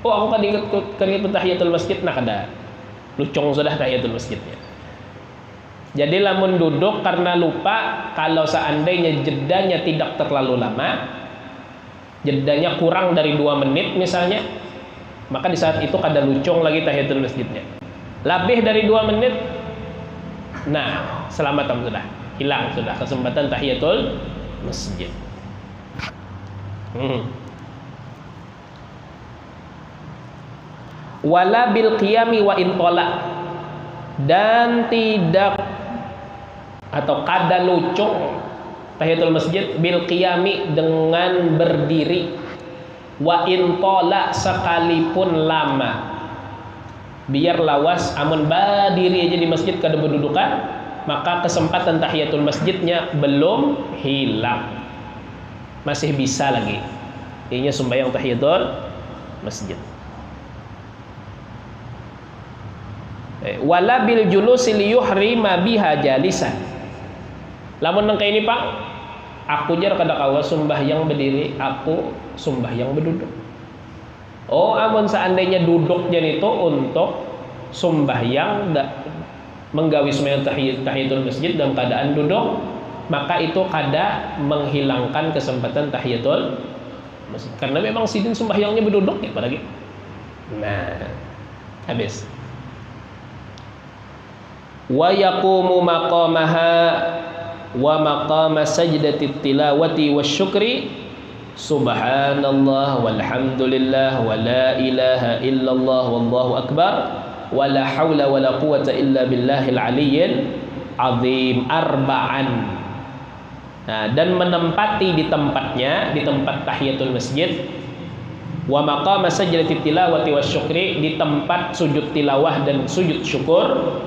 Oh aku kan ingat tahiyatul masjid, nah kada lucong sudah tahiyatul masjidnya. Jadi lamun duduk karena lupa, kalau seandainya jedanya tidak terlalu lama, jedanya kurang dari 2 menit misalnya, maka di saat itu kada lucong lagi tahiyatul masjidnya. Lebih dari 2 menit, nah selamat sudah, hilang sudah kesempatan tahiyatul masjid. Wala bil qiyami wa in tola, dan tidak atau kada lucung tahiyatul masjid bil qiyami dengan berdiri, wa in tola sekalipun lama. Biar lawas amun berdiri aja di masjid kada berdudukan, maka kesempatan tahiyatul masjidnya belum hilang, masih bisa lagi ini sembahyang tahiyatul masjid. Wala bil julusi liyuhrima biha jalisan. Lamun nang ini Pak, aku jar kada kawa sembahyang berdiri, aku sembahyang berduduk. Oh, amun seandainya duduk jan itu untuk sembahyang menggawi sembahyang tahiyatul masjid dalam keadaan duduk, maka itu kada menghilangkan kesempatan tahiyatul masjid. Karena memang sidin sembahyangnya berduduk ya apalagi. Nah, habis. Wa yaqumu maqamaha wa maqama sajdatit tilawati wasyukri subhanallah walhamdulillah wa la ilaha illallah wallahu akbar wa la haula wa la quwata illa billahil aliyyil azim arba'an. Nah, dan menempati di tempatnya, di tempat tahiyatul masjid, wa maqama sajdatit tilawati wasyukri, di tempat sujud tilawah dan sujud syukur,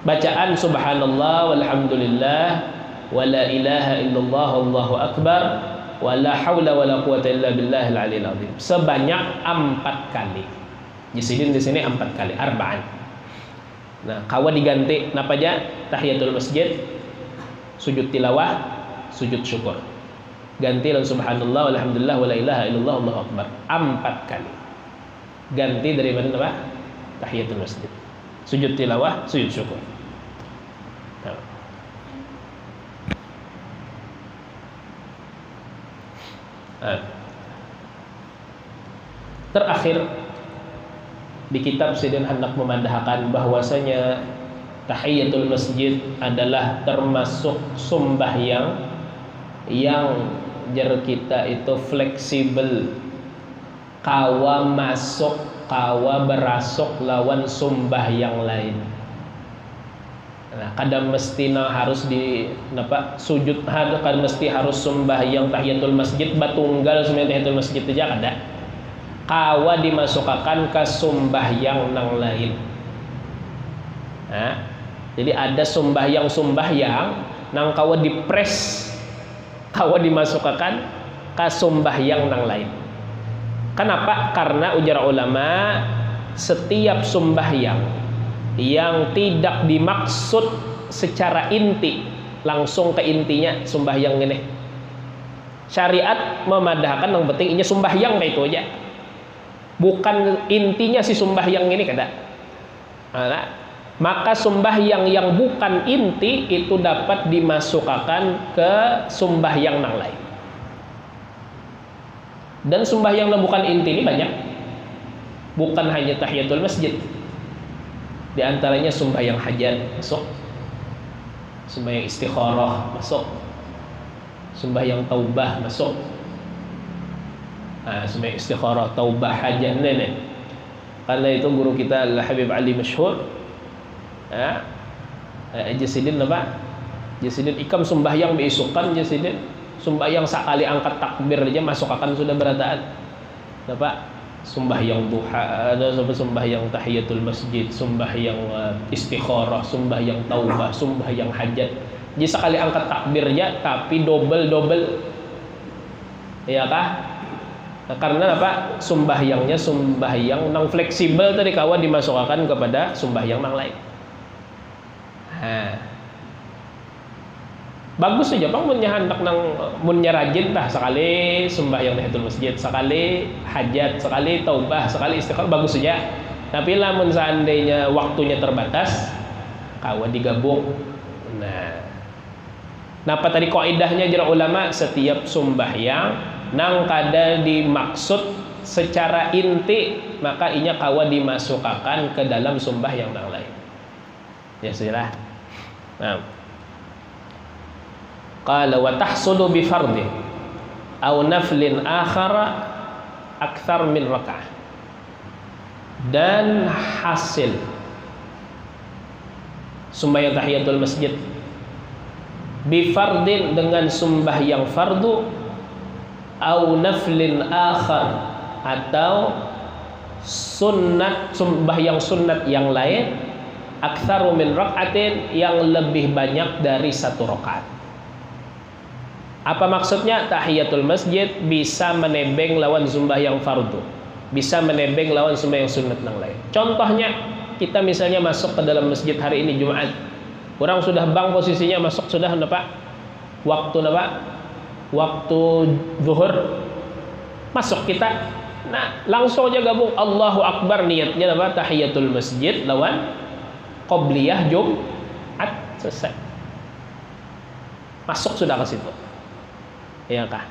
bacaan subhanallah walhamdulillah wa la ilaha illallah wallahu akbar wa la haula wa la quwata illa billahil aliyil azim sebanyak 4 kali. Jisidin di sini 4 kali, arba'an. Nah, kawa diganti napa aja? Tahiyatul masjid, sujud tilawah, sujud syukur. Ganti lan subhanallah walhamdulillah wa la ilaha illallah wallahu akbar 4 kali. Ganti dari mana napa? Tahiyatul masjid, sujud tilawah, sujud syukur. Terakhir di kitab Sidin hendak memandahkan bahwasanya tahiyatul masjid adalah termasuk sembahyang yang jar kita itu fleksibel, kawa masuk kawa berasuk lawan sembahyang lain. Nah, kadang mesti harus di napa sujud, kadang mesti harus sembahyang tahiyatul masjid batunggal sembahyang tahiyatul masjid aja kada. Kawa dimasukkan ke sembahyang nang lain. Nah, jadi ada sembahyang nang kawa dipres, kawa dimasukkan ke sembahyang nang lain. Kenapa? Karena ujar ulama, setiap sembahyang yang tidak dimaksud secara inti, langsung ke intinya sembahyang ini, syariat memadahkan yang penting ini sembahyang kayak itu aja, bukan intinya si sembahyang ini kada. Nah, maka sembahyang yang bukan inti itu dapat dimasukkan ke sembahyang yang lain. Dan sembahyang yang bukan inti ini banyak, bukan hanya tahiyatul masjid. Di antaranya sembahyang hajat masuk, sembahyang istikharah masuk, sembahyang taubah masuk. Nah, sembahyang istikharah, taubah, hajat nenek. Karena itu guru kita Al-Habib Ali Masyhur, jasidin apa? Jasidin ikam sembahyang beisukan, jasidin sembahyang sekali angkat takbir aja masuk akan sudah berataan. Apa? Sembahyang duha, ada sembahyang tahiyatul masjid, sembahyang istikharah, sembahyang taubah, sembahyang hajat. Jadi sekali angkat takbir aja tapi double. Ya kah? Nah, karena apa? Sembahyangnya sembahyang nang fleksibel tadi kawan dimasukkan kepada sembahyang nang lain. Nah. bagus saja bang mun hendak nang mun rajin tah sekali sembahyang tahiyatul masjid, sekali hajat, sekali taubah, sekali istighfar bagus saja. Tapi lamun seandainya waktunya terbatas kawan digabung. Nah, napa tadi kaidahnya jera ulama setiap sembahyang nang kada dimaksud secara inti maka inya kawa dimasukkan ke dalam sembahyang yang lain. Ya sudah. Nah. Qala wa tahsulu bi fardin aw naflin akhara akthar min raka'ah. Dan hasil sembahyang tahiyatul masjid bi fardin dengan sembahyang fardu aw naflin akhar atau sembahyang sunnat yang lain aktsaru min rak'atin yang lebih banyak dari satu rakaat. Apa maksudnya? Tahiyatul masjid bisa menebeng lawan sembahyang fardu, bisa menebeng lawan sembahyang sunnat yang lain. Contohnya kita misalnya masuk ke dalam masjid hari ini Jumat, orang sudah bang posisinya masuk sudah napa waktu napa waktu zuhur masuk kita, nah langsung aja gabung Allahu Akbar niatnya napa tahiyatul masjid lawan qobliyah Jumat, selesai masuk sudah ke situ. Ya kah?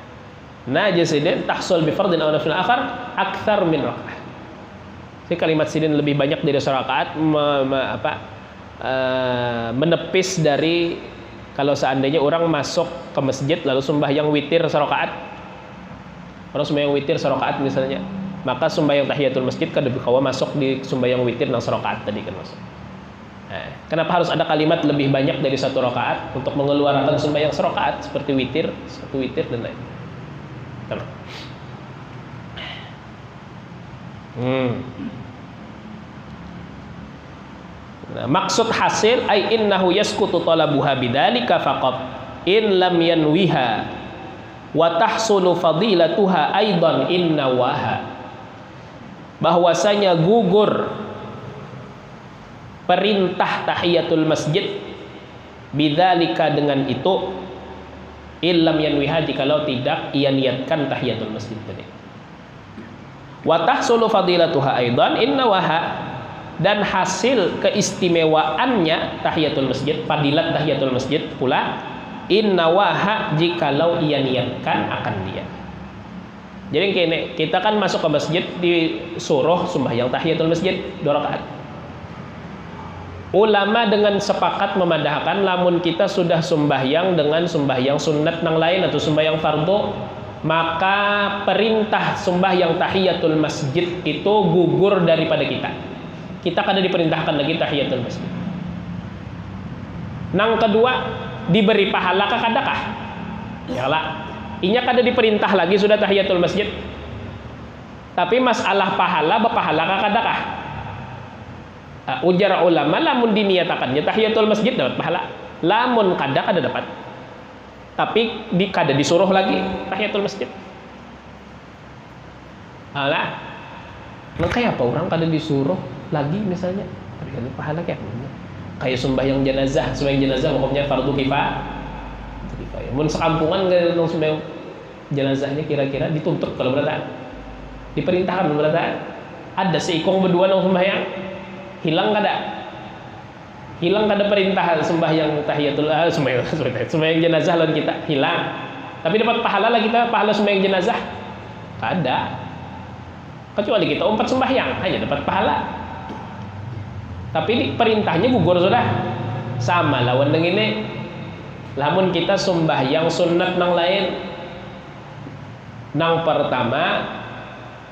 Nah, jasidin tahsul bi fardin aw nafil akhar akthar min raka'ah. Jadi kalimat sidin lebih banyak dari rakaat menepis dari kalau seandainya orang masuk ke masjid lalu sembahyang witir serakaat. Orang sembahyang witir serakaat misalnya, maka sembahyang tahiyatul masjid kada kawa masuk di sembahyang witir nang serakaat tadi kan masuk. Nah, kenapa harus ada kalimat lebih banyak dari satu rakaat untuk mengeluarkan sembahyang serakaat seperti witir, satu witir dan lain. Nah, maksud hasil ay innahu yasqutu talabuha bidzalika faqat in lam yanwiha wa tahsulu fadilatuha aidan innawaha. Bahwasanya gugur perintah tahiyatul masjid bidzalika dengan itu illam yanwiha jikalau tidak ia niatkan tahiyatul masjid tadi. Wa tahsulu fadilatuha aidan innawaha, dan hasil keistimewaannya tahiyatul masjid, fadilat tahiyatul masjid pula innawaha jikalau ia niatkan akan dia. Jadi kene kita kan masuk ke masjid disuruh sembahyang tahiyatul masjid 2 rakaat. Ulama dengan sepakat memadahkan lamun kita sudah sembahyang dengan sembahyang sunnat yang lain atau sembahyang fardu, maka perintah sembahyang tahiyatul masjid itu gugur daripada kita. Kita kada diperintahkan lagi tahiyatul masjid. Nang kedua, diberi pahala kadakah? Yalah, inya kada diperintah lagi sudah tahiyatul masjid. Tapi masalah pahala bepahala kadakah? Ujar ulama lamun diniatakannya tahiyatul masjid dapat pahala, lamun kada dapat. Tapi kada disuruh lagi tahiyatul masjid. Alah, kayak apa orang kada disuruh lagi misalnya tapi pahala kayak sembahyang jenazah hukumnya fardu kifayah. Mun sekampungan nggak nong sembahyang jenazahnya kira-kira dituntut kalau berata diperintahkan berata ada seikong berdua nong sembahyang hilang kada perintah sembahyang tahiyatul sembahyang jenazah lawan kita hilang, tapi dapat pahala lah kita pahala sembahyang jenazah kada, kecuali kita umpat sembahyang hanya dapat pahala, tapi perintahnya gugur sudah. Sama lawan dengan ini lamun kita sembahyang sunnat nang lain, nang pertama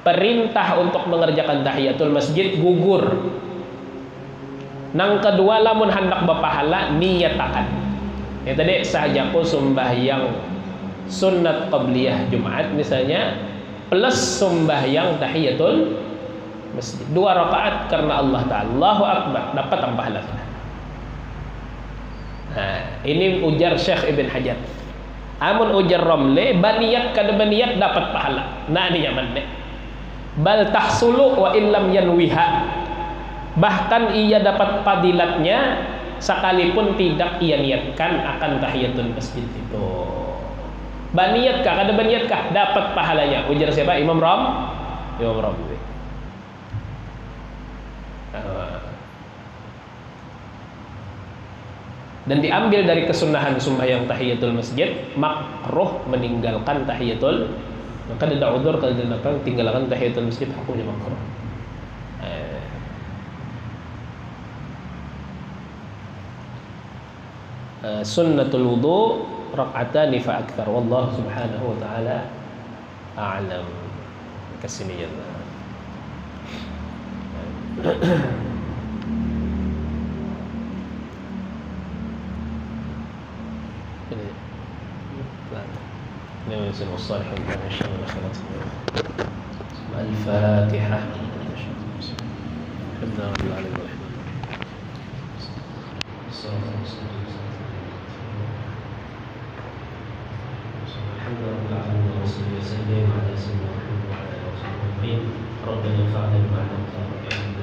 perintah untuk mengerjakan tahiyatul masjid gugur. Nang kedua lamun hendak berpahala niatakan. Ya tadi sahajaku sembahyang sunnat qabliyah Jumat misalnya plus sembahyang tahiyatul masjid 2 rakaat karena Allah Ta'ala Allahu Akbar dapat pahala. Nah, ini ujar Syekh Ibn Hajar. Amun ujar Ramli baniyat kada baniyat dapat pahala. Nah ini nyaman deh. Bal tahsulu wa illam yanwiha. Bahkan ia dapat fadilatnya sekalipun tidak ia niatkan akan tahiyatul masjid itu. Baniatkah? Kada baniatkah? Dapat pahalanya. Ujar siapa? Imam Romli. Dan diambil dari kesunahan sembahyang tahiyatul masjid, makruh meninggalkan tahiyatul. Maka tidak udzur kalau dilakukan tinggalkan tahiyatul masjid, hukumnya makruh. Sunnatul wudu rak'atani fa akthar, wallahu subhanahu wa ta'ala a'lam. Kesini ya. Ini mesin usalihin insyaallah. Al-Fatihah. Alhamdulillah. ربنا فاعلم ما علمتنا